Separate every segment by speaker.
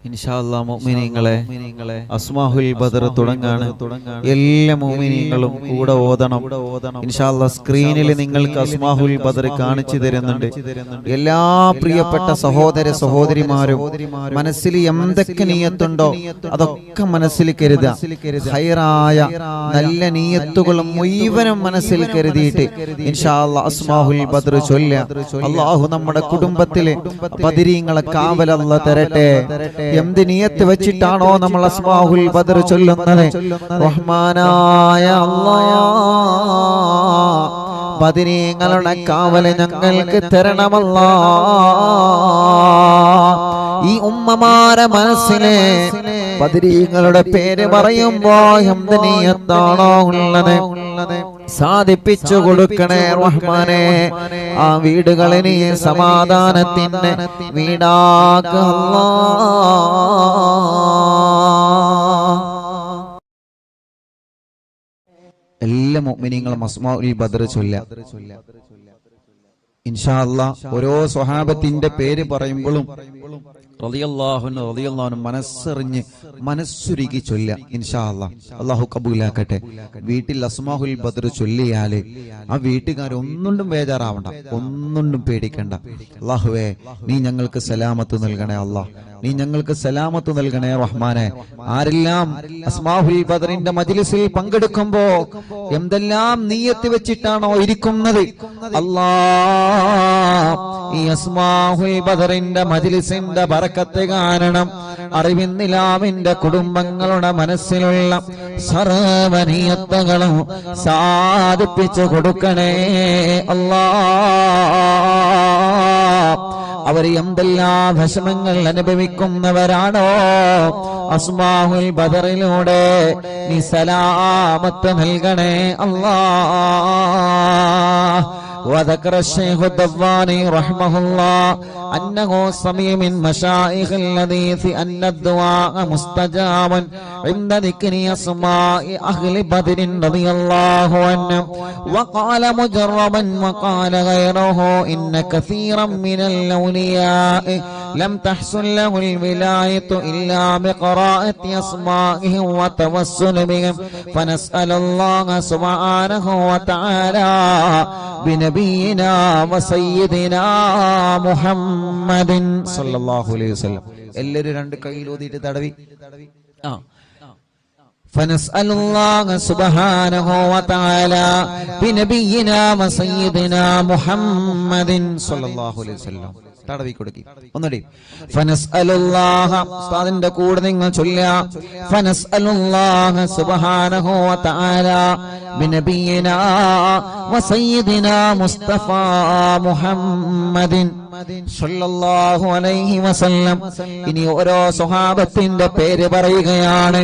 Speaker 1: ഇൻഷാ അല്ലാഹ് മുഅ്മിനീങ്ങളെ അസ്മാഹുൽ ബദർ തുടങ്ങാണ്. എല്ലാ മുഅ്മിനീങ്ങളും കൂടെ ഓതണം. ഇൻഷാ അല്ലാഹ് സ്ക്രീനിൽ നിങ്ങൾക്ക് അസ്മാഹുൽ ബദർ കാണിച്ചു തരുന്നുണ്ട്. എല്ലാ പ്രിയപ്പെട്ട സഹോദര സഹോദരിമാരും മനസ്സിൽ എന്തൊക്കെ നിയ്യത്തുണ്ടോ അതൊക്കെ മനസ്സിൽ കരുതുക. ഖൈറായ നല്ല നിയ്യത്തുകളും മുഴുവനും മനസ്സിൽ കരുതിയിട്ട് ഇൻഷാ അല്ലാഹ് അസ്മാഹുൽ ബദർ ചൊല്ലുക. അല്ലാഹു നമ്മുടെ കുടുംബത്തിലെ ബദരീങ്ങളെ കാവൽ അല്ലാഹ് തരട്ടെ. എന്ത് നിയത്ത് വെച്ചിട്ടാണോ നമ്മൾ അസ്മാഹുൽ ബദർ ചൊല്ലുന്നത്, റഹ്മാനായ അല്ലാഹ് ബദരീങ്ങളുടെ കാവല് ഞങ്ങൾക്ക് തരണമല്ലാഹ്. ഈ ഉമ്മമാരെ മനസ്സിലെ ബദരീങ്ങളുടെ പേര് പറയുമ്പോ എന്ത് നിയത്താണോ ഉള്ളത് സാധിപ്പിച്ചു കൊടുക്കണേ റഹ്മാനെ. ആ വീടുകളിൽ നീ സമാധാനത്തിന്റെ വീടാക്ക എല്ലാ മുഅ്മിനീങ്ങളും അസ്മാഉൽ ബദർ ചൊല്ലുക ഇൻഷാ അല്ലാഹ്. ഓരോ സ്വഹാബത്തിന്റെ പേര് പറയുമ്പോഴും റളിയല്ലാഹു അൻഹു മനസ്സറിഞ്ഞ് മനസ്സുരുകി ചൊല്ലുക ഇൻഷാ അല്ലാഹ്. അല്ലാഹു കബൂലാക്കട്ടെ. വീട്ടിൽ അസ്മാഉൽ ബദർ ചൊല്ലിയാല് ആ വീട്ടുകാരൊന്നും ബേജാറാവണ്ട, ഒന്നും പേടിക്കണ്ട. അല്ലാഹുവേ നീ ഞങ്ങൾക്ക് സലാമത്ത് നൽകണേ അല്ലാഹ്, നീ ഞങ്ങൾക്ക് സലാമത്ത് നൽകണേ റഹ്മാനെ. ആരെല്ലാം അസ്മാഉൽ ബദറിന്റെ മജ്ലിസിൽ പങ്കെടുക്കുമ്പോ എന്തെല്ലാം നിയ്യത്ത് വെച്ചിട്ടാണോ ഇരിക്കുന്നത്, അല്ലാഹ് ഈ അസ്മാഉൽ ബദറിന്റെ മജ്ലിസിന്റെ ബറക്കത്ത് കാരണം അറിവിന്നിലാമിന്റെ കുടുംബങ്ങളുടെ മനസ്സിലുള്ള സർവ്വ നിയ്യത്തുകളും സാധിപ്പിച്ചു കൊടുക്കണേ അല്ലാഹ്. അവർ എന്തെല്ലാം വിഷമങ്ങൾ അനുഭവിക്കുന്നവരാണോ അസ്മാഉൽ ബദറിലൂടെ നീ സലാമത്ത് നൽകണേ അല്ലാഹ്. وذكر الشيخ الضباني رحمه الله أنه سمع من مشايخ الحديث أن الدعاء مستجاب عند ذكر أسماء أهل بدر رضي الله عنهم. وقال مجربا وقال غيره إن كثيرا من الأولياء لم تحصل له الولاية إلا بقراءة أسمائهم وتوسل بهم، فنسأل الله سبحانه وتعالى بنبينا وسيدنا محمد صلى الله عليه وسلم. എല്ലാവരും രണ്ട് കൈയിൽ ഊതിയിട്ട് തടവി فنسأل الله سبحانه وتعالى بنبينا وسيدنا محمد صلى الله عليه وسلم. തടവി കൊടുക്കി ഒന്നടി. ഫനസ്അലുല്ലാഹ ഉസ്താദിന്റെ കൂടെ നിങ്ങൾ ചൊല്ലുക. ഫനസ്അലുല്ലാഹ സുബ്ഹാനഹു വ തആല ബിനബിയിനാ വസയ്യിദിനാ മുസ്തഫ മുഹമ്മദിൻ സല്ലല്ലാഹു അലൈഹി വസല്ലം. ഇനി ഓരോ സ്വഹാബത്തിന്റെ പേര് പറയുകയാണ്.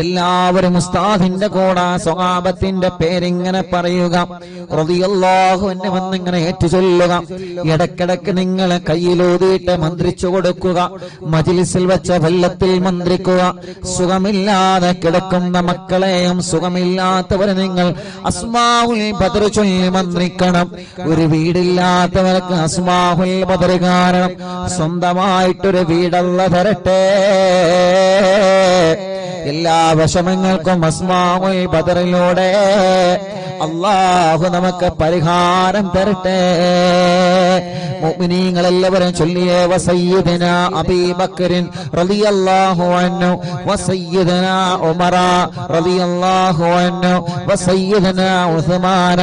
Speaker 1: എല്ലാവരും ഉസ്താദിന്റെ കൂടെ സ്വഹാബത്തിന്റെ പേരിങ്ങനെ പറയുക. റളിയല്ലാഹു അൻഹു എന്നിങ്ങനെ ഏറ്റുചൊല്ലുക. ഇടക്കിടക്ക് നിങ്ങൾ കയ്യിലൂതിയിട്ട് മന്ത്രിച്ചു കൊടുക്കുക. മജ്ലിസിൽ വെച്ച വെള്ളത്തിൽ മന്ത്രിക്കുക. സുഖമില്ലാതെ കിടക്കുന്ന മക്കളെയും സുഖമില്ലാത്തവരെ നിങ്ങൾ അസ്മാഉൽ ബദർ ചൊല്ലി മന്ത്രിക്കണം. ഒരു വീടില്ലാത്തവർക്ക് അസ്മാഉൽ ബദർ കാരണം സ്വന്തമായിട്ടൊരു വീടല്ലാഹ് തരട്ടെ. എല്ലാ വിഷമങ്ങൾക്കും അസ്മാഉൽ ബദറിലൂടെ അല്ലാഹു നമുക്ക് പരിഹാരം തരട്ടെ. മുഅ്മിനീങ്ങൾ എല്ലാവരും ചൊല്ലിയേ വസയ്യിദനാ അബീബക്കറിൻ റളിയല്ലാഹു അൻഹു വസയ്യിദനാ ഉമറ റളിയല്ലാഹു അൻഹു വസയ്യിദനാ ഉസ്മാന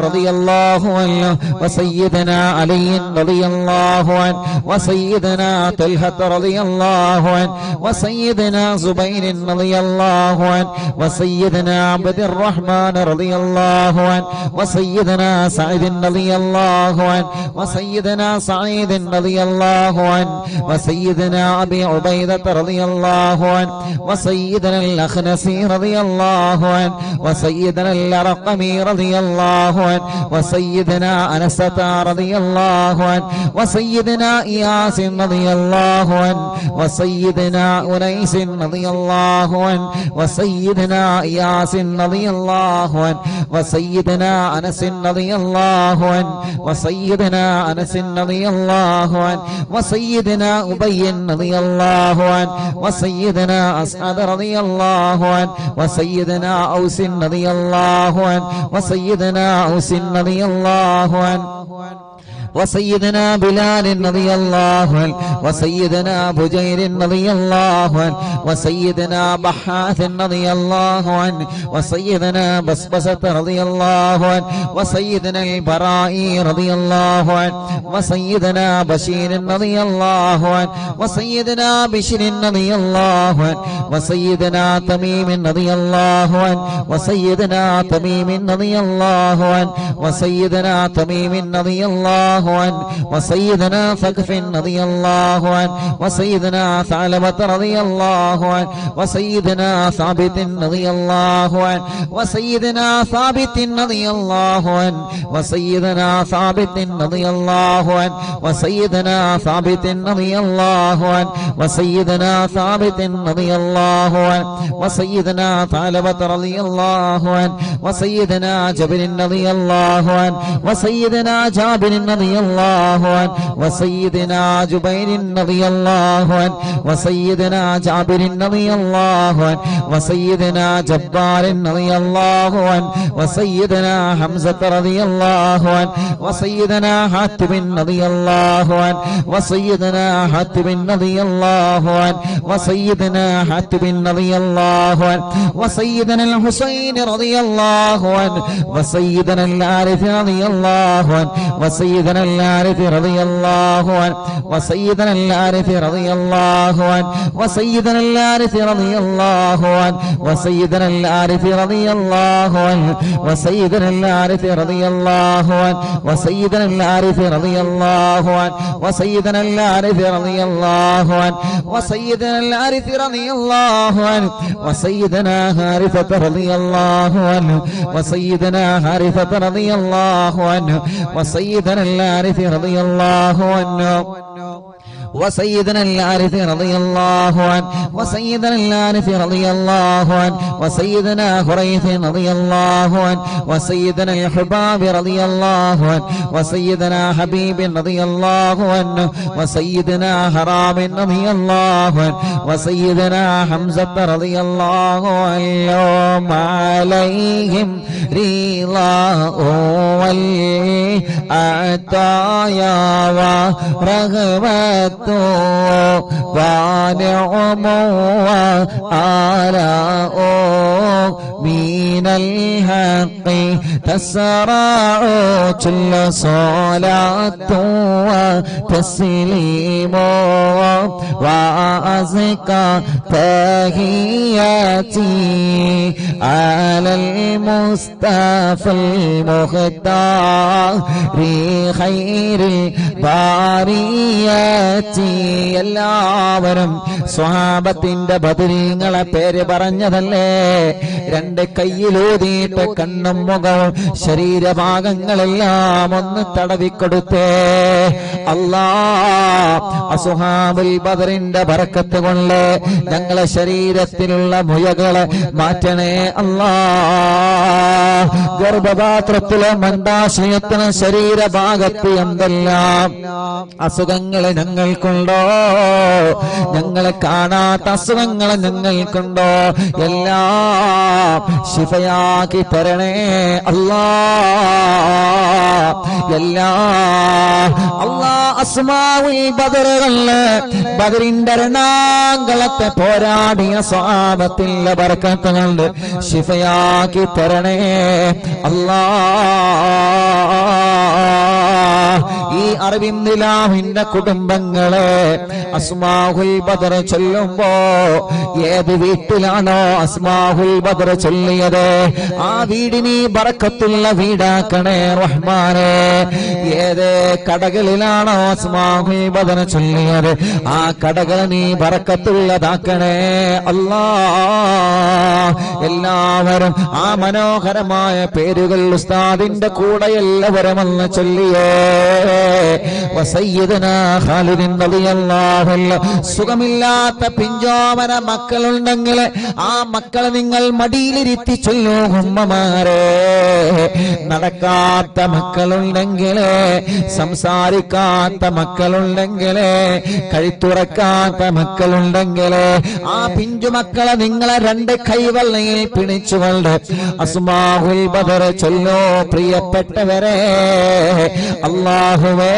Speaker 1: റളിയല്ലാഹു അൻഹു വസയ്യിദനാ അലി റളിയല്ലാഹു അൻഹു വസയ്യിദനാ തൽഹ റളിയല്ലാഹു അൻഹു വസയ്യിദനാ സുബൈർ റളിയല്ലാഹു അൻഹു വസയ്യിദനാ അബ്ദുർ റഹ്മാൻ റളിയല്ലാഹു അൻഹു വസയ്യിദനാ സഈദ് റളിയല്ലാഹു അൻഹു വസയ്യിദനാ سعيد رضي الله عنه وسيدنا أبي عبيدة رضي الله عنه وسيدنا الأخنسي رضي الله عنه وسيدنا الرقمي رضي الله عنه وسيدنا أنسة رضي الله عنه وسيدنا إياس رضي الله عنه وسيدنا أنيس رضي الله
Speaker 2: عنه وسيدنا إياس رضي الله عنه وسيدنا أنس رضي الله عنه وسيدنا أنس رضي الله عنه وسيدنا أبي رضي الله عنه وسيدنا أسعد رضي الله عنه وسيدنا أوس رضي الله عنه وسيدنا أوس رضي الله عنه وسيدنا بلال رضي الله عنه وسيدنا بجير رضي الله عنه وسيدنا بحاث رضي الله عنه وسيدنا بسبسة رضي الله عنه وسيدنا البراء رضي الله عنه وسيدنا بشير رضي الله عنه وسيدنا بشر رضي الله عنه وسيدنا تميم رضي الله عنه وسيدنا تميم رضي الله عنه وسيدنا تميم رضي الله عنه وسيدنا ثقف رضي الله عنه وسيدنا ثعلبة رضي الله عنه وسيدنا ثابت رضي الله عنه وسيدنا ثابت رضي الله عنه وسيدنا ثابت رضي الله عنه وسيدنا ثابت رضي الله عنه وسيدنا ثابت رضي الله عنه وسيدنا ثعلبة رضي الله عنه وسيدنا جابر رضي الله عنه وسيدنا جابر رضي الله عنه وسيدنا جبير رضي الله عنه وسيدنا جابر رضي الله عنه وسيدنا جبار رضي الله عنه وسيدنا حمزة رضي الله عنه وسيدنا حاتب رضي الله عنه وسيدنا حاتب رضي الله عنه وسيدنا حاتب رضي الله عنه وسيدنا الحسين رضي الله عنه وسيدنا العارف رضي الله عنه وسيدنا العارف رضي الله عنه وسيدنا العارف رضي الله عنه وسيدنا العارف رضي الله عنه وسيدنا العارف رضي الله عنه وسيدنا العارف رضي الله عنه وسيدنا العارف رضي الله عنه وسيدنا العارف رضي الله عنه وسيدنا العارف رضي الله عنه وسيدنا حارثة رضي الله عنه وسيدنا حارثة رضي الله عنه وسيدنا العارف رضي الله عنه وسيدنا العارف رضي الله عنه وسيدنا العارف رضي الله عنه وسيدنا خريث رضي الله عنه وسيدنا الحباب رضي الله عنه وسيدنا حبيب رضي الله عنه وسيدنا حرام رضي الله عنه وسيدنا حمزة رضي الله عنه عليهم رضاه والعطايا ورغبة ونعم وآلاء من الحق تسرع كل صلاة وتسليم وأزكى تحياتي على المصطفى المختار خير البريات എല്ലാവരും സ്വഹാബത്തിന്റെ ബദരീങ്ങളെ പേര് പറഞ്ഞതല്ലേ? രണ്ട് കയ്യിലൂതിയിട്ട് കണ്ണും മുഖവും ശരീരഭാഗങ്ങളെല്ലാം ഒന്ന് തടവിക്കൊടുത്തേ. അല്ലാ, അസ്ഹാബുൽ ബദറിന്റെ ബറക്കത്ത് കൊണ്ട് ഞങ്ങളെ ശരീരത്തിലുള്ള മുയകളെ മാറ്റണേ അല്ലാ. ഗർഭപാത്രത്തിലെ മന്ദാശയത്തിന് ശരീരഭാഗത്ത് എന്തെല്ലാം അസുഖങ്ങളെ ഞങ്ങൾക്കുണ്ടോ, ഞങ്ങളെ കാണാത്ത അസുഖങ്ങളെ ഞങ്ങൾക്കുണ്ടോ, എല്ലാം ശിഫയാക്കി തരണേ അല്ലാ. അല്ലാ അസ്മാഉൽ ബദറുകളില് ബദറിന്റെ രണാങ്കളത്തെ പോരാടിയ സ്വഹാബത്തിന്റെ ബർക്കത്ത് കൊണ്ട് ശിഫയാക്കി തരണേ അല്ലാ. ഈ അറബിന്ദിലാഹിന്റെ കുടുംബങ്ങളെ അസ്മാഉൽ ബദർ ചൊല്ലുമ്പോ ഏത് വീട്ടിലാണോ അസ്മാഉൽ ബദർ ചൊല്ലിയത് ആ വീടിന് ബറക്കത്തുള്ള വീടാക്കണേ റഹ്മാനേ. ഏത് കടകളിലാണോ അസ്മാഉൽ ബദർ ചൊല്ലിയത് ആ കടകൾ നീ ബറക്കത്തുള്ളതാക്കണേ അല്ലാ. എല്ലാവരും ആ മനോഹരമായ പേരുകൾ ഉസ്താദിന്റെ കൂടെ എല്ലാവരും ഒന്ന് ചൊല്ലിയേ. وسيدنا خالد റളിയല്ലാഹു അൻഹു സുഖമില്ലാത്ത പിഞ്ചോമന മക്കളുണ്ടെങ്കിൽ ആ മക്കളെ നിങ്ങൾ മടിയിലിരുത്തി ചൊല്ലൂ ഉമ്മമാരെ. നടക്കാത്ത മക്കളുണ്ടെങ്കിൽ, സംസാരിക്കാത്ത മക്കളുണ്ടെങ്കിൽ, കഴുത്തുറക്കാത്ത മക്കളുണ്ടെങ്കിൽ ആ പിഞ്ചു മക്കളെ നിങ്ങളെ രണ്ട് കൈവെള്ളയിൽ പിടിച്ചുകൊണ്ട് അസ്മാഉൽ ബദർ ചൊല്ലോ. പ്രിയപ്പെട്ടവരെ, അല്ലാഹുവേ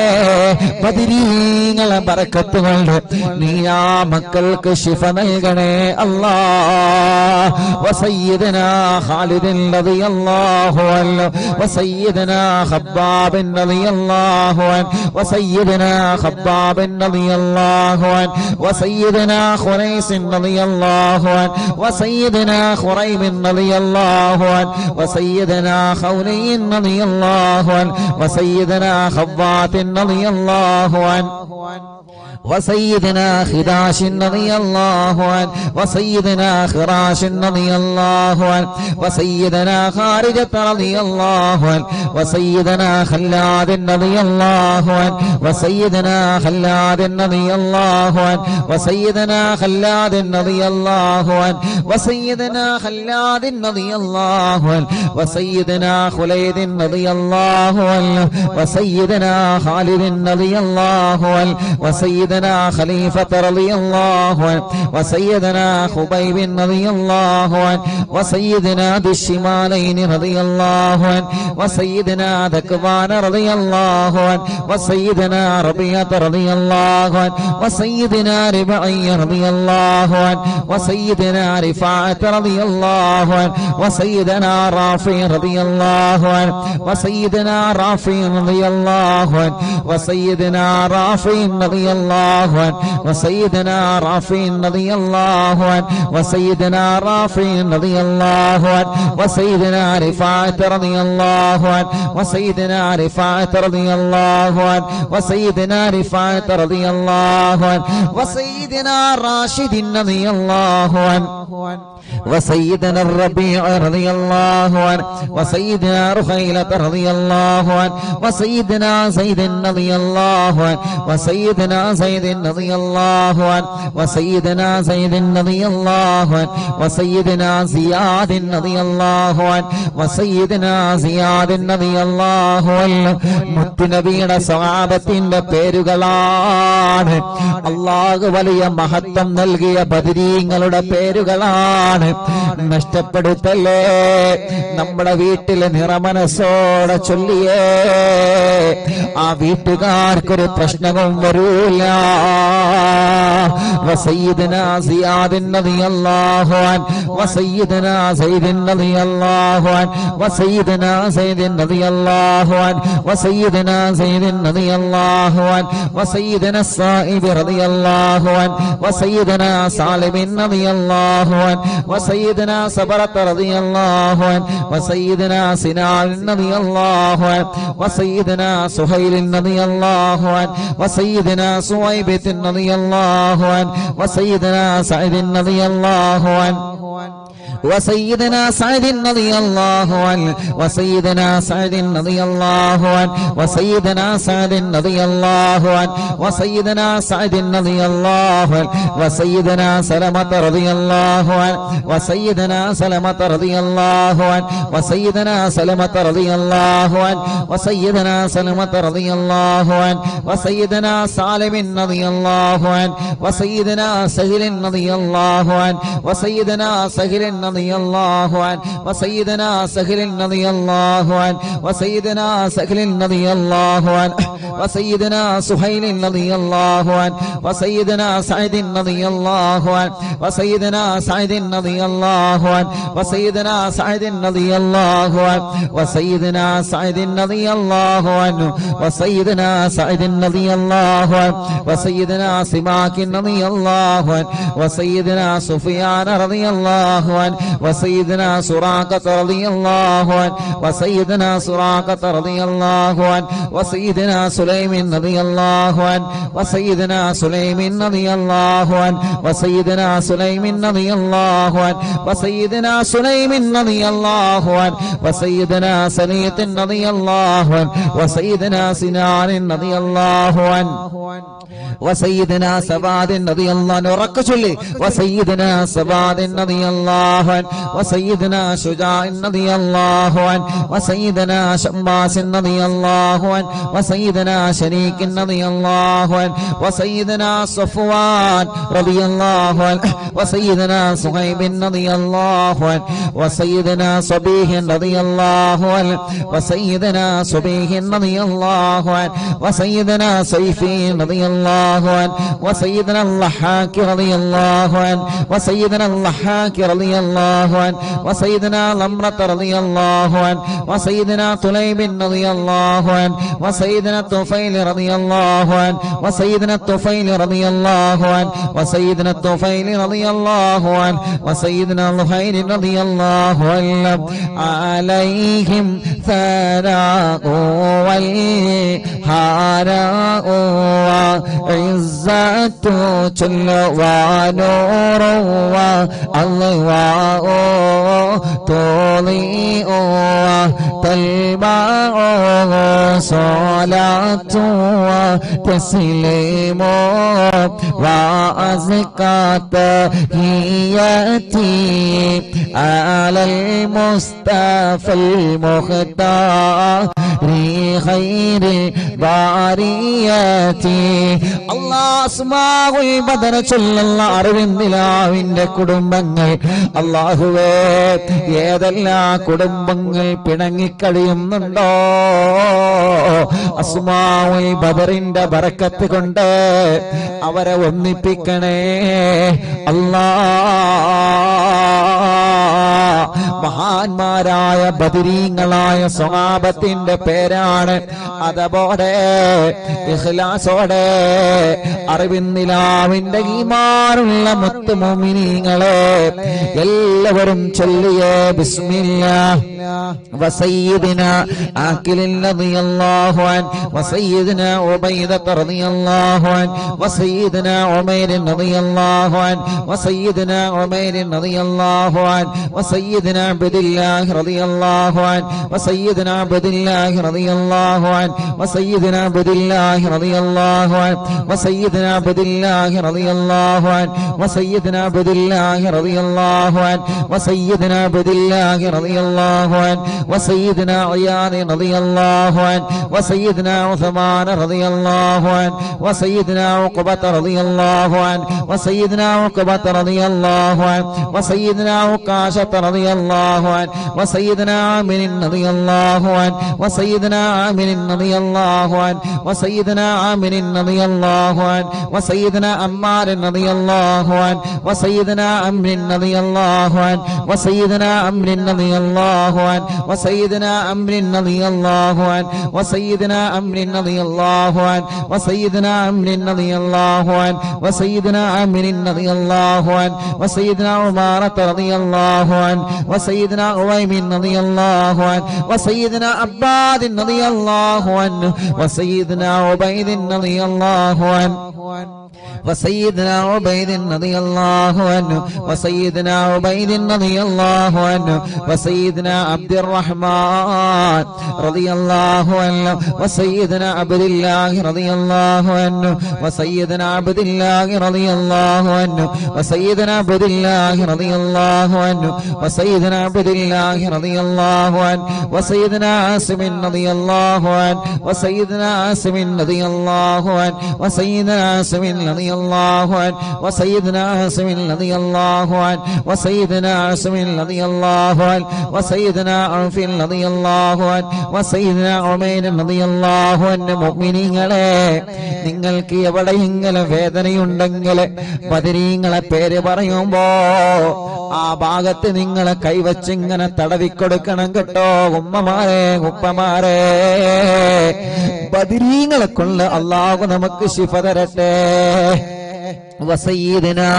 Speaker 2: ബദരീങ്ങളെ ബറക്കത്ത് കൊണ്ട് നീ ആ മക്കൾക്ക് ശിഫ നൽകണേ അല്ലാഹ്. വസയ്യിദനാ ഖാലിദ് റളിയല്ലാഹു അൻഹു വസയ്യിദനാ ഖബ്ബാബ് റളിയല്ലാഹു അൻഹു വസയ്യിദനാ ഖബ്ബാബ് റളിയല്ലാഹു അൻഹു വസയ്യിദനാ ഖുറൈസ് റളിയല്ലാഹു അൻഹു വസയ്യിദനാ ഖുറൈബ് റളിയല്ലാഹു അൻഹു വസയ്യിദനാ ഖൗലൈൻ റളിയല്ലാഹു അൻഹു വസയ്യിദനാ ഖവ്വാത്ത് റളിയല്ലാഹു അൻഹു وسيدنا خداش رضي الله عنه وسيدنا خراش رضي الله عنه وسيدنا خارجة رضي الله عنه وسيدنا خلاد رضي الله عنه وسيدنا خلاد رضي الله عنه وسيدنا خلاد رضي الله عنه وسيدنا خلاد رضي الله عنه وسيدنا خليد رضي الله عنه وسيدنا خالد رضي الله عنه وسيدنا خليفة رضي الله عنه وسيدنا خبيب رضي الله عنه وسيدنا ذي الشمالين رضي الله عنه وسيدنا ذكوان رضي الله عنه وسيدنا ربيعة رضي الله عنه وسيدنا ربعي رضي الله عنه وسيدنا رفاعة رضي الله عنه وسيدنا رافع رضي الله عنه وسيدنا رافع رضي الله عنه وسيدنا رافع رضي الله عنه وسيدنا رافع رضي الله عنه وسيدنا رافع رضي الله عنه وسيدنا رفاعة رضي الله عنه وسيدنا رفاعة رضي الله عنه وسيدنا رفاعة رضي الله عنه وسيدنا راشد رضي الله عنه وسيدنا الربيع رضي الله عنه وسيدنا رخيلة رضي الله عنه وسيدنا زيد رضي الله عنه وسيدنا زيد رضي الله عنه وسيدنا زيد رضي الله عنه وسيدنا زياد رضي الله عنه وسيدنا زياد رضي الله عنه മുത്തുനബിയുടെ സ്വഹാബത്തിന്റെ പേരുകളാണ്. അല്ലാഹു വലിയ മഹത്വം നൽകിയ ബദരീങ്ങളുടെ പേരുകളാണ്. നഷ്ടപ്പെടുത്തല്ലേ. നമ്മുടെ വീട്ടിലെ നിറമനസ്സോടെ ചൊല്ലിയേ ആ വീട്ടുകാർക്കൊരു പ്രശ്നവും വരൂല. وسيدنا زياد رضي الله عنه وسيدنا زيد رضي الله عنه وسيدنا زيد رضي الله عنه وسيدنا زيد رضي الله عنه وسيدنا الصائب رضي الله عنه وسيدنا سالم رضي الله عنه وسيدنا صبرة رضي الله عنه وسيدنا سنان رضي الله عنه وسيدنا سهيل رضي الله عنه وسيدنا سويبة رضي الله عنه وسيدنا سعيد رضي الله عنه وسيدنا سعد رضي الله عنه وسيدنا سعد رضي الله عنه وسيدنا سعد رضي الله عنه وسيدنا سعد رضي الله عنه وسيدنا سلمة رضي الله عنه وسيدنا سلمة رضي الله عنه وسيدنا سلمة رضي الله عنه وسيدنا سلمة رضي الله عنه وسيدنا سالم رضي الله عنه وسيدنا سهل رضي الله عنه وسيدنا سهل رضي الله عنه وسيدنا سهل رضي الله عنه وسيدنا سهل رضي الله عنه وسيدنا سهيل رضي الله عنه وسيدنا سعيد رضي الله عنه وسيدنا سعيد رضي الله عنه وسيدنا سعيد رضي الله عنه وسيدنا سعيد رضي الله عنه وسيدنا سعيد رضي الله عنه وسيدنا سماك رضي الله عنه وسيدنا سفيان رضي الله عنه وسيدنا سراقة رضي الله عنه وسيدنا سراقة رضي الله عنه وسيدنا سليمان സുലൈമിൻ റളിയല്ലാഹു അൻഹു വസയ്യിദനാ സുലൈമിൻ റളിയല്ലാഹു അൻഹു വസയ്യിദനാ സുലൈമിൻ റളിയല്ലാഹു അൻഹു വസയ്യിദനാ സുലൈമിൻ റളിയല്ലാഹു അൻഹു വസയ്യിദനാ സലീത്തിൻ റളിയല്ലാഹു അൻഹു വസയ്യിദനാ സിനാനിൻ റളിയല്ലാഹു അൻഹു وسيدنا سباد رضي الله عنه ركشلي وسيدنا سباد رضي الله عنه وسيدنا شجاع رضي الله عنه وسيدنا شماس رضي الله عنه وسيدنا شريك رضي الله عنه وسيدنا صفوان رضي الله عنه وسيدنا صهيب رضي الله عنه وسيدنا صبيح رضي الله عنه وسيدنا صبيح رضي الله عنه وسيدنا سيفي رضي الله عنه وسيدنا اللحاك رضي الله عنه وسيدنا اللحاك رضي الله عنه وسيدنا لمرة رضي الله عنه وسيدنا طليب رضي الله عنه وسيدنا الطفيل رضي الله عنه وسيدنا الطفيل رضي الله عنه وسيدنا الطفيل رضي الله عنه وسيدنا الخير رضي الله عنه عليهم ثناء والهاراء عزة جل ونور والله تضيء تلمع صلاة وتسليم وأزكى تحياتي على المصطفى المختار خير البريات الله أسماء البدر ചൊല്ലുന്ന അറിവിന്ദിലാവിന്റെ കുടുംബങ്ങൾ അല്ലാഹുവേ ഏതെല്ലാം കുടുംബങ്ങൾ പിണങ്ങിക്കഴിയുന്നുണ്ടോ അസ്മാഉൽ ബദറിന്റെ ബറക്കത്ത് കൊണ്ട് അവരെ ഒന്നിപ്പിക്കണേ മഹാന്മാരായ ബദരീങ്ങളായ സ്വഹാബത്തിന്റെ പേരാണ് അതോടെ ഇഖ്ലാസോടെ അറിവിന്നിലാവിന്റെ ഈമാനുള്ള മുത്ത് മുഅ്മിനീങ്ങളെ എല്ലാവരും ചൊല്ലിയേ ബിസ്മില്ലാഹ് وسيدنا آكل رضي الله عنه وسيدنا عبيدة رضي الله عنه وسيدنا عمير رضي الله عنه وسيدنا عمير رضي الله عنه وسيدنا عبد الله رضي الله عنه وسيدنا عبد الله رضي الله عنه وسيدنا عبد الله رضي الله عنه وسيدنا عبد الله رضي الله عنه وسيدنا عبد الله رضي الله عنه وسيدنا عبد الله رضي الله عنه وسيدنا عياض رضي الله عنه وسيدنا عثمان رضي الله عنه وسيدنا عقبة رضي الله عنه وسيدنا عقبة رضي الله عنه وسيدنا عكاشة رضي الله عنه وسيدنا عامر رضي الله عنه وسيدنا عامر رضي الله عنه وسيدنا عامر رضي الله عنه وسيدنا عمار رضي الله عنه وسيدنا عمرو رضي الله عنه وسيدنا عمرو رضي الله عنه وسيدنا عمرو رضي الله عنه وسيدنا عمرو رضي الله عنه وسيدنا عمرو رضي الله عنه وسيدنا عمرو رضي الله عنه وسيدنا عمارة رضي الله عنه وسيدنا عويم رضي الله عنه وسيدنا عباد رضي الله عنه وسيدنا عبيد رضي الله عنه وسيدنا عبيد رضي الله عنه وسيدنا عبيد رضي الله عنه وسيدنا عبد الرحمن رضي الله عنه وسيدنا عبد الله رضي الله عنه وسيدنا عبد الله رضي الله عنه وسيدنا عبد الله رضي الله عنه وسيدنا عبد الله رضي الله عنه وسيدنا عاصم رضي الله عنه وسيدنا عاصم رضي الله عنه وسيدنا عاصم رضي الله عنه وسيدنا عاصم رضي الله عنه وسيدنا عاصم رضي الله عنه وسيدنا عوف رضي الله عنه وسيدنا عمير رضي الله عنه മുഅ്മിനീങ്ങളെ നിങ്ങൾക്ക് എവിടെയെങ്കിലും വേദനയുണ്ടെങ്കിൽ ബദരീങ്ങളെ പേര് പറയുമ്പോ ആ ഭാഗത്ത് നിങ്ങളെ കൈവച്ചിങ്ങനെ തടവിക്കൊടുക്കണം കേട്ടോ ഉമ്മമാരെ ഉപ്പമാരെ ബദരീങ്ങളെ കൊണ്ട് അല്ലാഹു നമുക്ക് ശിഫ തരട്ടെ وسيدنا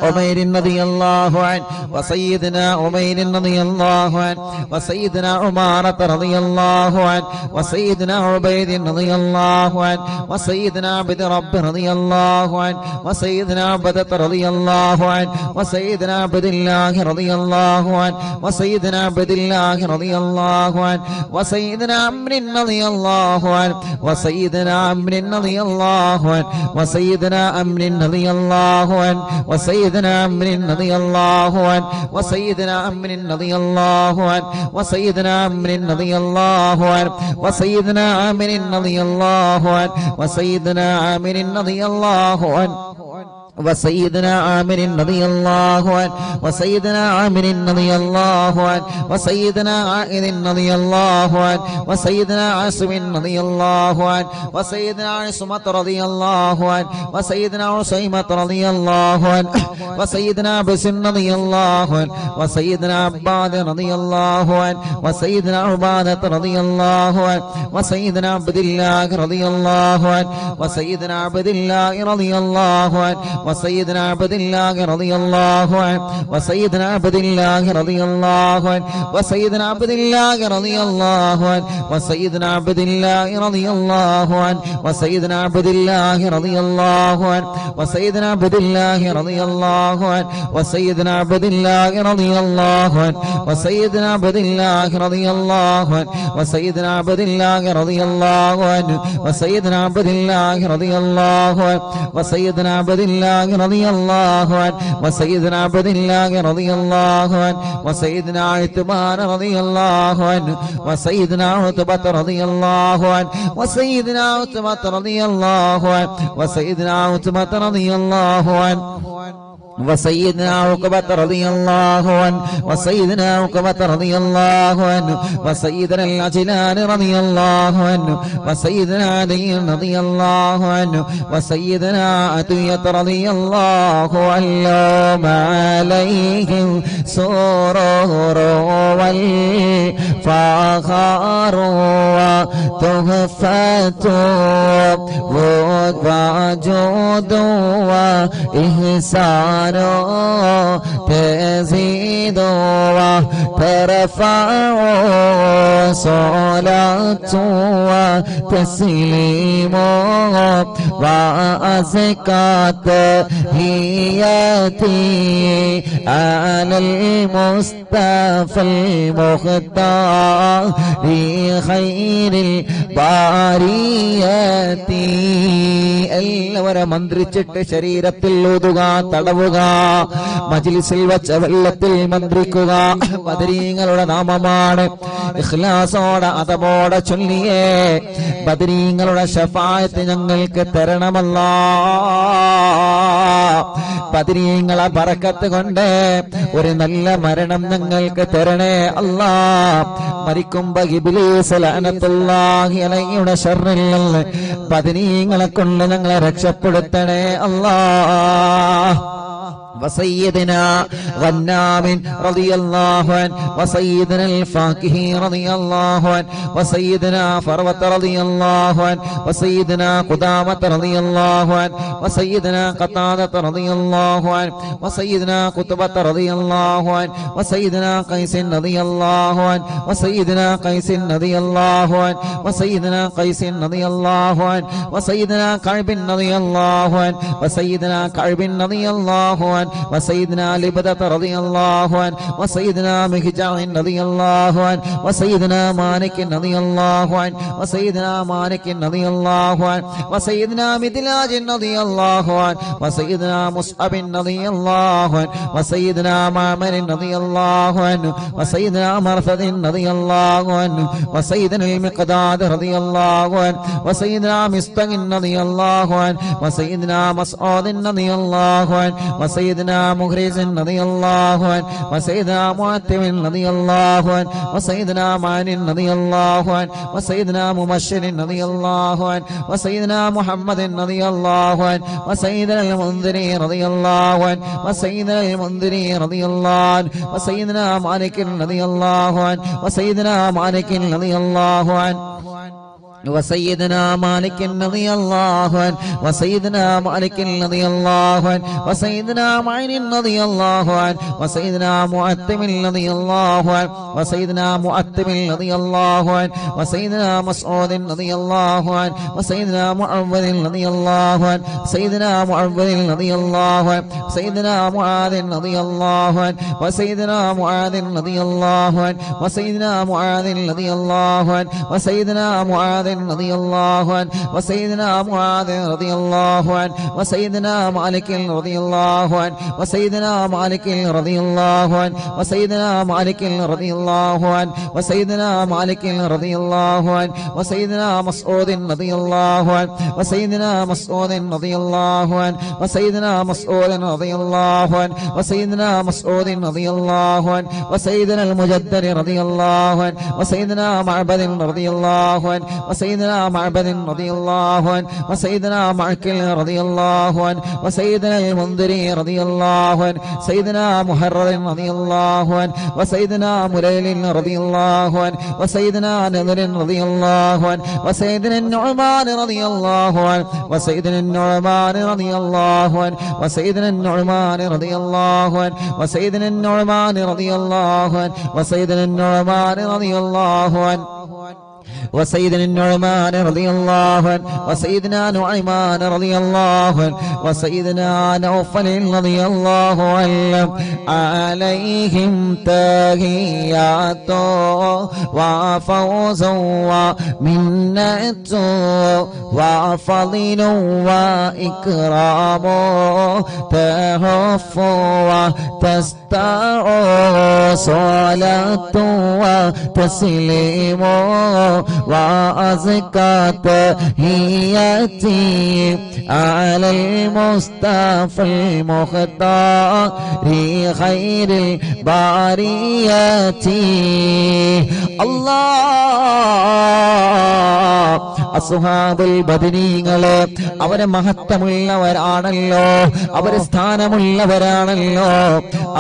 Speaker 2: عمير رضي الله عنه وسيدنا عمير رضي الله عنه وسيدنا عمارة رضي الله عنه وسيدنا عبيد رضي الله عنه وسيدنا عبد رب رضي الله عنه وسيدنا عبدة رضي الله عنه وسيدنا عبد الله رضي الله عنه وسيدنا عبد الله رضي الله عنه وسيدنا عمرو رضي الله عنه وسيدنا عمرو رضي الله عنه وسيدنا عمرو رضي الله عنه وسيدنا عمرو رضي الله عنه وسيدنا عمرو رضي الله عنه وسيدنا عمرو رضي الله عنه وسيدنا عمرو رضي الله عنه وسيدنا عمرو رضي الله عنه وسيدنا عامر رضي الله عنه وسيدنا عامر رضي الله عنه وسيدنا عائذ رضي الله عنه وسيدنا عاصم رضي الله عنه وسيدنا عصمة رضي الله عنه وسيدنا عصيمة رضي الله عنه وسيدنا بسم رضي الله عنه وسيدنا عباد رضي الله عنه وسيدنا عبادة رضي الله عنه وسيدنا عبد الله رضي الله عنه وسيدنا عبد الله رضي الله عنه وسيدنا عبد الله رضي الله عنه وسيدنا عبد الله رضي الله عنه وسيدنا عبد الله رضي الله عنه وسيدنا عبد الله رضي الله عنه وسيدنا عبد الله رضي الله عنه وسيدنا عبد الله رضي الله عنه وسيدنا عبد الله رضي الله عنه وسيدنا عبد الله رضي الله عنه وسيدنا عبد الله رضي الله عنه وسيدنا عبد الله رضي الله عنه وسيدنا عبد الله رضي الله عنه وسيدنا عبد الله رضي الله عنه وسيدنا عثمان رضي الله عنه وسيدنا عتبة رضي الله عنه وسيدنا عتبة رضي الله عنه وسيدنا عتبة رضي الله عنه وسيدنا عقبة رضي الله عنه وسيدنا عقبة رضي الله عنه وسيدنا العجلان رضي الله عنه وسيدنا علي رضي الله عنه وسيدنا عطية رضي الله عنه عليهم سرور والفخر وتحفة وجود وإحسان تزيد وترفع صلاة وتسليم وأزكى تحياتي على المصطفى المختار خير الباريات എല്ലാവരും മന്ത്രിച്ചിട്ട് ശരീരത്തിൽ ഊതുക, തടവുക, മജ്ലിസിൽ വച്ച വെള്ളത്തിൽ മന്ത്രിക്കുക. ബദരീങ്ങളുടെ നാമമാണ്. ഇഖ്ലാസോടെ അതബോടെ ചൊല്ലിയേ ബദരീങ്ങളുടെ ശഫാഅത്ത് ഞങ്ങൾക്ക് തരണമല്ലാ. ബദരീങ്ങളെ ബറക്കത്ത് കൊണ്ട് ഒരു നല്ല മരണം ഞങ്ങൾക്ക് തരണേ അല്ലാ. മരിക്കുമ്പോ ഇബ്ലീസ് ലഅനത്തുല്ലാഹി അലൈഹിയുടെ ശർറിൽ നിന്ന് ബദരീങ്ങളെ കൊണ്ട് ഞങ്ങളെ രക്ഷപ്പെടുത്തണേ അല്ലാ. وسيدنا غنام رضي الله عنه وسيدنا الفاكه رضي الله عنه وسيدنا فروة رضي الله عنه وسيدنا قدامة رضي الله عنه وسيدنا قتادة رضي الله عنه وسيدنا قطبة رضي الله عنه وسيدنا قيس رضي الله عنه وسيدنا قيس رضي الله عنه وسيدنا قيس رضي الله عنه وسيدنا كعب رضي الله عنه وسيدنا كعب رضي الله عنه وسيدنا لبدة رضي الله عنه وسيدنا مهجع رضي الله عنه وسيدنا مالك رضي الله عنه وسيدنا مالك رضي الله عنه وسيدنا مدلاج رضي الله عنه وسيدنا مصعب رضي الله عنه وسيدنا معمر رضي الله عنه وسيدنا مرثد رضي الله عنه وسيدنا المقداد رضي الله عنه وسيدنا مستق رضي الله عنه وسيدنا مسعود رضي الله عنه وسيدنا مغرز رضي الله عنه وسيدنا معتم رضي الله عنه وسيدنا معن رضي الله عنه وسيدنا مبشر رضي الله عنه وسيدنا محمد رضي الله عنه وسيدنا المنذري رضي الله عنه وسيدنا المنذري رضي الله عنه وسيدنا مالك رضي الله عنه وسيدنا مالك رضي الله عنه وسيدنا مالك رضي الله عنه وسيدنا مالك رضي الله عنه وسيدنا معين رضي الله عنه وسيدنا مؤتم رضي الله عنه وسيدنا مؤتم رضي الله عنه وسيدنا مسعود رضي الله عنه وسيدنا معوذ رضي الله عنه سيدنا معوذ رضي الله عنه سيدنا معاذ رضي الله عنه وسيدنا معاذ رضي الله عنه وسيدنا معاذ رضي الله عنه وسيدنا معاذ رضي الله عنه وسيدنا معاذ رضي الله عنه وسيدنا مالك رضي الله عنه وسيدنا مالك رضي الله عنه وسيدنا مالك رضي الله عنه وسيدنا مالك رضي الله عنه وسيدنا مسعود رضي الله عنه وسيدنا مسعود رضي الله عنه وسيدنا مسعود رضي الله عنه وسيدنا مسعود رضي الله عنه وسيدنا المجدد رضي الله عنه وسيدنا معبد رضي الله عنه وسيدنا معبد رضي الله عنه وسيدنا معكل رضي الله عنه وسيدنا المنذري رضي الله عنه سيدنا محرر رضي الله عنه وسيدنا مليل رضي الله عنه وسيدنا نذر رضي الله عنه وسيدنا النعمان رضي الله عنه وسيدنا النعمان رضي الله عنه وسيدنا النعمان رضي الله عنه وسيدنا النعمان رضي الله عنه وسيدنا النعمان رضي الله عنه وسيدنا النعمان رضي الله عنه وسيدنا نعيمان رضي الله عنه وسيدنا نوفل رضي الله عنه عليهم تحيات وفوز ومنة وفضل وإكرام تهف وتستع صلاة وتسليم وأزكى تحياتي على المصطفى المختار خير البريات الله അസ്ഹാബുൽ ബദരീങ്ങളെ അവരെ മഹത്വമുള്ളവരാണല്ലോ, അവരെ സ്ഥാനമുള്ളവരാണല്ലോ,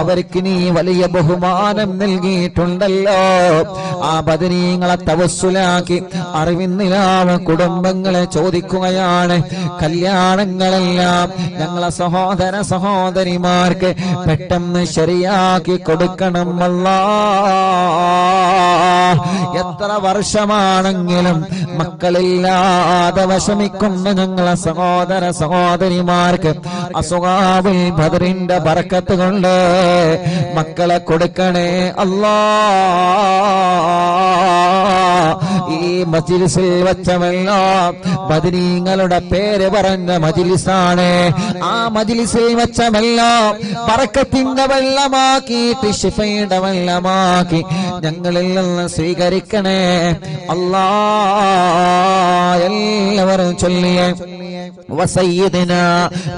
Speaker 2: അവർക്ക് നീ വലിയ ബഹുമാനം നൽകിയിട്ടുണ്ടല്ലോ. ആ ബദരീങ്ങളെ തവസ്സുലാക്കി അറിവിന്നിലാവ് കുടുംബങ്ങളെ ചോദിക്കുകയാണ്, കല്യാണങ്ങളെല്ലാം ഞങ്ങളെ സഹോദര സഹോദരിമാർക്ക് പെട്ടെന്ന് ശരിയാക്കി കൊടുക്കണം അല്ലാഹ്. എത്ര വർഷമാണെങ്കിലും മക്കളില്ലാതെ വിഷമിക്കുന്ന ഞങ്ങളെ സഹോദര സഹോദരിമാർക്ക് അസ്ഹാബുൽ ബദറിന്റെ ബറക്കത്ത് കൊണ്ട് മക്കളെ കൊടുക്കണേ അല്ലാഹ്. ഈ മജ്ലിസിൽ വെച്ചമെല്ലാം ബദരീങ്ങളുടെ പേര് പറഞ്ഞ മജ്ലിസാണ്. ആ മജ്ലിസിൽ വെച്ചമെല്ലാം ബറക്കത്തിന്റെ വെള്ളമാക്കിയിട്ട് ശിഫയുടെ വെള്ളമാക്കി ഞങ്ങളിൽ നിന്ന് സ്വീകരിക്കണേ അല്ലാഹ്. എല്ലാവരും ചൊല്ലിയേ وسيدنا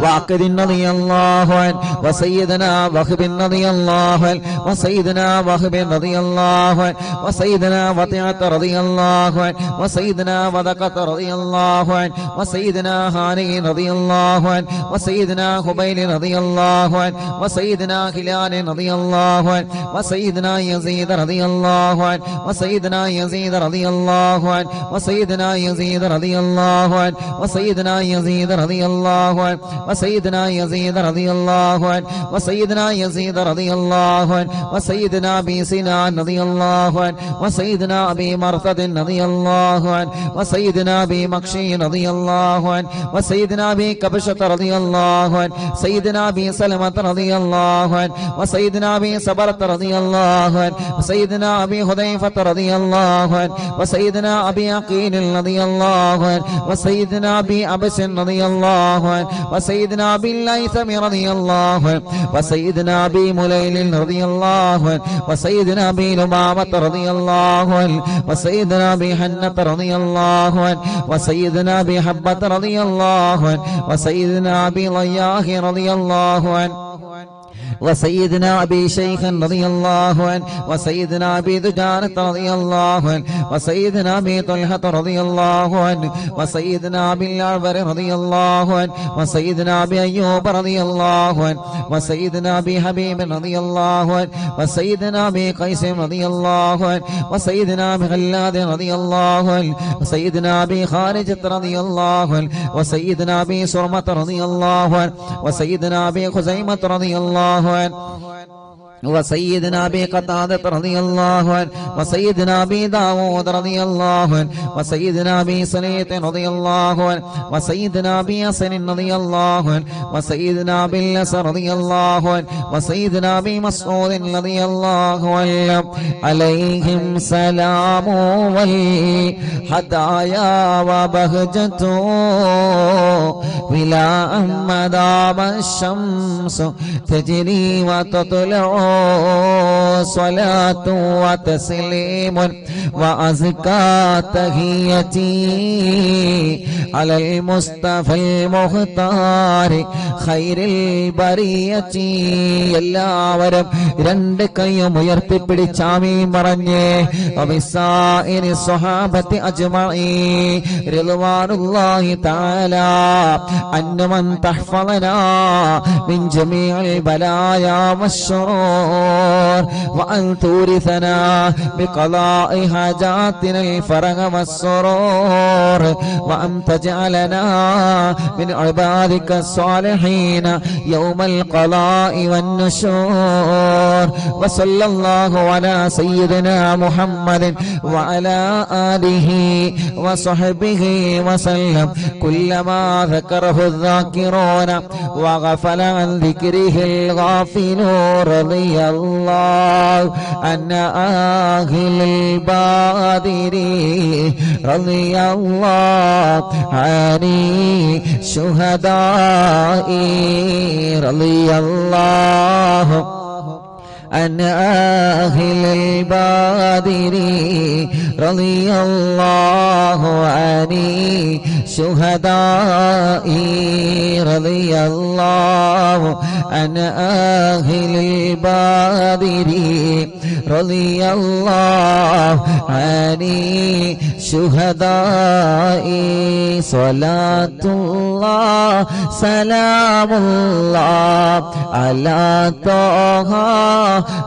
Speaker 2: واقد رضي الله عنه وسيدنا وهب رضي الله عنه وسيدنا وهب رضي الله عنه وسيدنا وطيعة رضي الله عنه وسيدنا وذقة رضي الله عنه وسيدنا هاني رضي الله عنه وسيدنا خبيل رضي الله عنه وسيدنا هلال رضي الله عنه وسيدنا يزيد رضي الله عنه وسيدنا يزيد رضي الله عنه وسيدنا يزيد رضي الله عنه وسيدنا يزيد رضي الله عنه وسيدنا يزيد رضي الله عنه وسيدنا يزيد رضي الله عنه وسيدنا ابي سنان رضي الله عنه وسيدنا ابي مرثد رضي الله عنه وسيدنا ابي مكشي رضي الله عنه وسيدنا ابي كبشة رضي الله عنه سيدنا ابي سلمة رضي الله عنه وسيدنا ابي صبرة رضي الله عنه وسيدنا ابي حذيفة رضي الله عنه وسيدنا ابي عقيل رضي الله عنه وسيدنا ابي عبس رضي الله عنه وسيدنا ابي الليثم رضي الله عنه وسيدنا ابي مليل رضي الله عنه وسيدنا ابي لمامة رضي الله عنه وسيدنا ابي حنة رضي الله عنه وسيدنا ابي حبة رضي الله عنه وسيدنا ابي ضياح رضي الله عنه وسيدنا أبي شيخ رضي الله عنه وسيدنا أبي دجانة رضي الله عنه وسيدنا أبي طلحة رضي الله عنه وسيدنا أبي الأعور رضي الله عنه وسيدنا أبي أيوب رضي الله عنه وسيدنا أبي حبيب رضي الله عنه وسيدنا أبي قيس رضي الله عنه وسيدنا أبي غلاد رضي الله عنه وسيدنا أبي خارجة رضي الله عنه وسيدنا أبي سرمة رضي الله عنه وسيدنا أبي خزيمة رضي الله عنه وسيدنا أبي قتادة رضي الله عنه وسيدنا أبي داود رضي الله عنه وسيدنا أبي سليط رضي الله عنه وسيدنا أبي حسن رضي الله عنه وسيدنا أبي الأسر رضي الله عنه وسيدنا أبي مسعود رضي الله عنه عليهم سلام والهدايا وبهجة ولا مدام الشمس تجري وتطلع صلاة وتسليم وأزكى تحيتي على المصطفى المختار خير البرية എല്ലാവരും രണ്ട് കൈയും ഉയർത്തിപ്പിടിച്ച് ആമീൻ പറഞ്ഞേ വബിസായിരി സ്വഹാബത്തി അജ്മഈൻ റിദ്വാനുല്ലാഹി തആല അന്നമൻ തഹ്ഫളനാ മിൻ ജമീഇൽ ബലായാ വശ്ശുറൂർ വഅൻ തൂരിസനാ ബിഖളാഇ ഹാജാതിന الفرج والسرور وأن تجعلنا من عبادك الصالحين يوم القضاء والنشور وصلى الله على سيدنا محمد وعلى آله وصحبه وسلم كلما ذكره الذاكرون وغفل عن ذكره الغافلون رضي الله عن أهل البادر رضي الله عن شهداء رضي الله عن أهل البادر رضي الله عن شهداء رضي الله عن أهل البادر رضي الله عن شهداء صلاة الله سلام الله على طه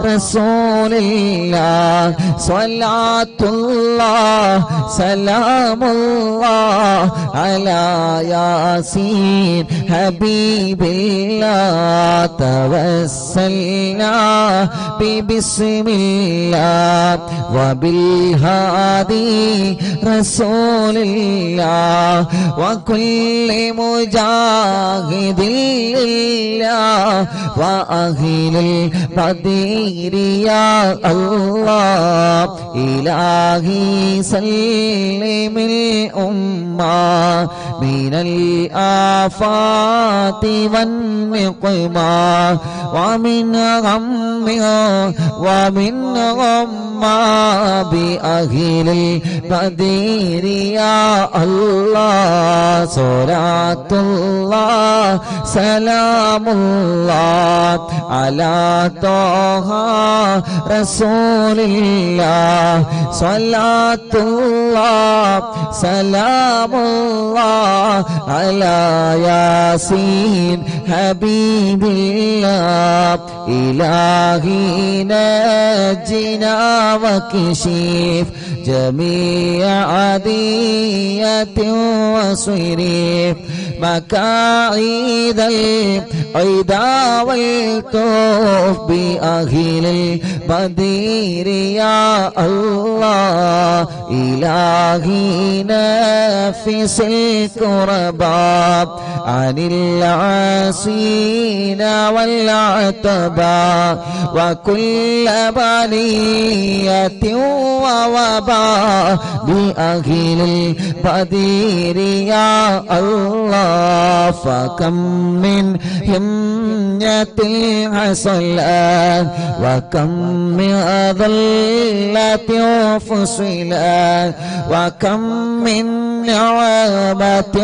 Speaker 2: رسول الله صلاة الله سلام الله على ياسين حبيب الله توسلنا ببسم الله وبالهادي رسول الله وكل مجاهد لله وأهل البدير يا الله إلهي سلم الأمة من الآفات والنقمة ومن غمها ومن غمّا بأهل البدير يا الله صلاة الله سلام الله على طه رسول الله صلاة الله سلام الله على ياسين حبيب الله إلهي نجنا وكشف جميع عادية وصريف مكايد العدا والطوف بأهل البدير يا الله إلهي نفس الكرباب عن العاصين والعتباء وكل بلية ووباء بأهل البدير يا الله فكم من همة حصلت وكم من ضلة فصلت وكم من نعمة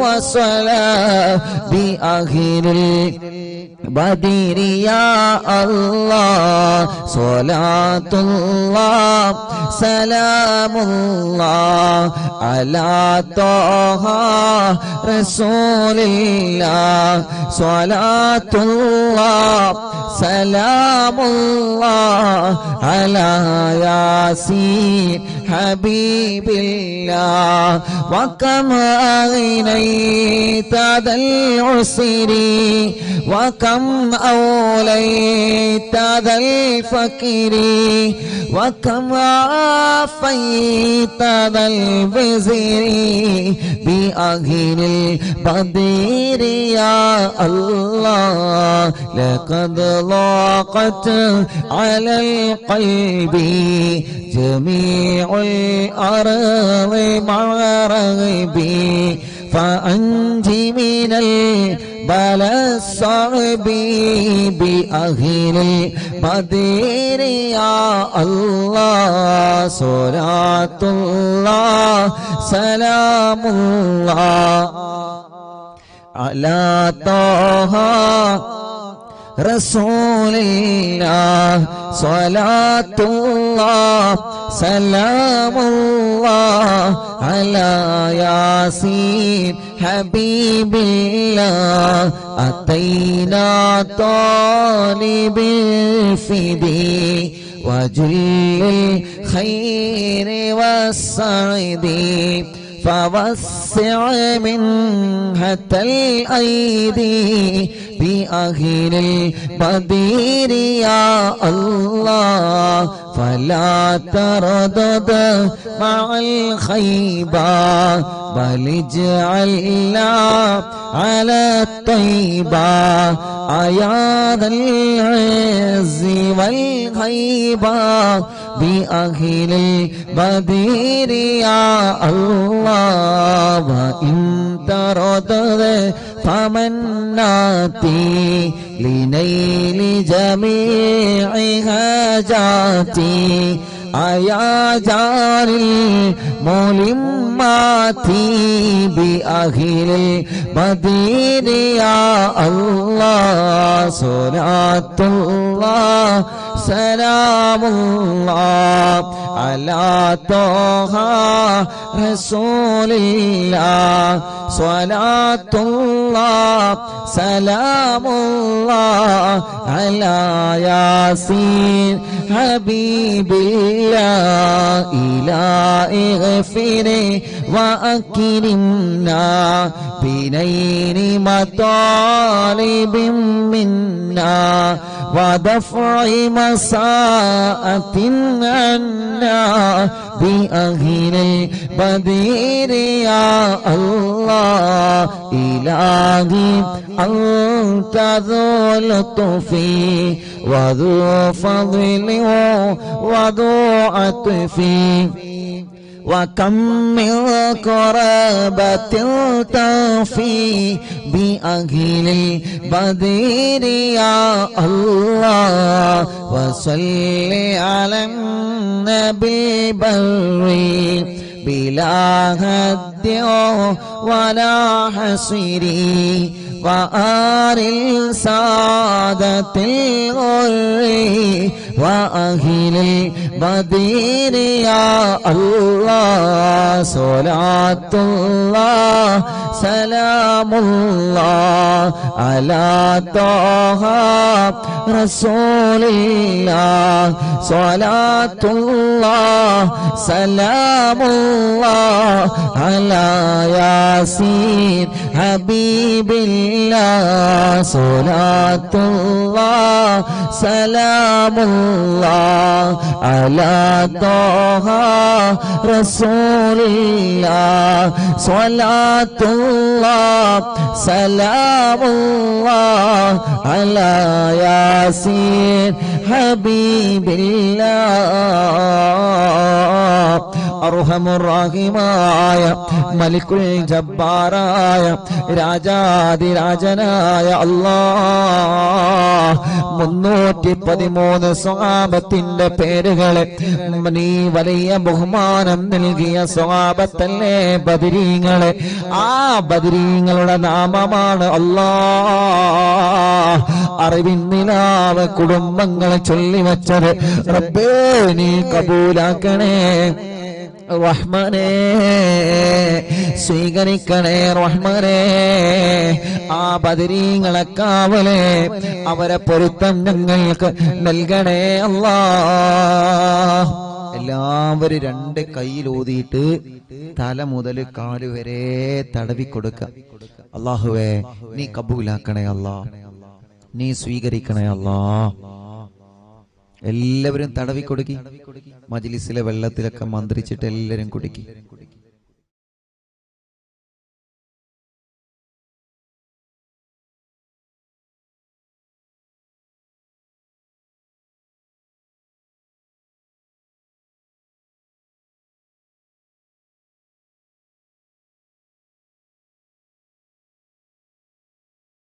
Speaker 2: وصلاة بآخر البدر يا الله صلاة الله سلام الله على طه رسول الله صلاة الله سلام الله على ياسين حبيب الله وكم أغنيت ذا العسر وكم أوليت ذا الفقر وكم عافيت ذا البزر بأهل البدر يا الله لقد ضاقت على القلب جميع الأرض مع رغبي فأنجي من البلاء الصعب بأهل البدر يا الله صلاة الله سلام الله على طه رسول الله صلاة الله سلام الله على ياسين حبيب الله أتينا طالب الفدي وجل الخير والسعد فوسع منحة الأيدي بأهل البدر يا الله فلا تردد مع الخيبة بل اجعلنا على الطيبة أيا ذا العز والهيبة بأهل البدر يا الله وإن تردد فمناتي لنيل جميع حاجاتي أيا جار الملمات بأهل البدر يا الله صلاة الله سلام الله على طه رسول الله صلاة الله سلام الله على ياسين حبيب الله إلهي اغفر وأكرمنا بنيل مطالب منا ودفع مساءة عنا بأهل البدر يا الله إلهي أنت ذو لطف وذو فضل وذو عطف وكم من قرابة تنفي بأهل البدر يا الله وصل على النبي البر بلا هد ولا حصر وآل السادة الغر وأهل البدر يا الله صلاة الله سلام الله على طه رسول الله صلاة الله سلام الله على ياسين حبيب الله صلاة الله سلام الله على طه رسول الله صلاة الله سلام الله على ياسين حبيب الله അർഹമുർ റഹീമായ മലിക്കുൽ ജബ്ബാറായ രാജാതിരാജനായ അല്ലാഹ് 313 സ്വഹാബത്തിന്റെ പേരുകളെ നീ വലിയ ബഹുമാനം നൽകിയ സ്വഹാബത്തല്ലേ ബദരീങ്ങളെ. ആ ബദരീങ്ങളുടെ നാമമാണ് അല്ലാഹ് അറിവിൻ നിലാവ് കുടുംബങ്ങളെ ചൊല്ലിവച്ചത്. റബ്ബേ നീ കബൂലാക്കണേ റഹ്മാനേ, സ്വീകരിക്കണേ റഹ്മാനേ. ആ ബദരീങ്ങളെ കാവലേ, അവരെ പൊരുത്തം ഞങ്ങൾക്ക് നൽകണേ അല്ലാഹ്. എല്ലാവരും 2 കൈയിലൂതിയിട്ട് തല മുതൽ കാല് വരെ തടവി കൊടുക്ക. അല്ലാഹുവേ നീ കബൂലാക്കണേ അല്ലാ, നീ സ്വീകരിക്കണേ അല്ലാ. എല്ലാവരും തടവി കൊടുക്കി. മജ്ലിസിലെ വെള്ളത്തിലൊക്കെ മന്ത്രിച്ചിട്ട് എല്ലാവരും കുടിക്കി.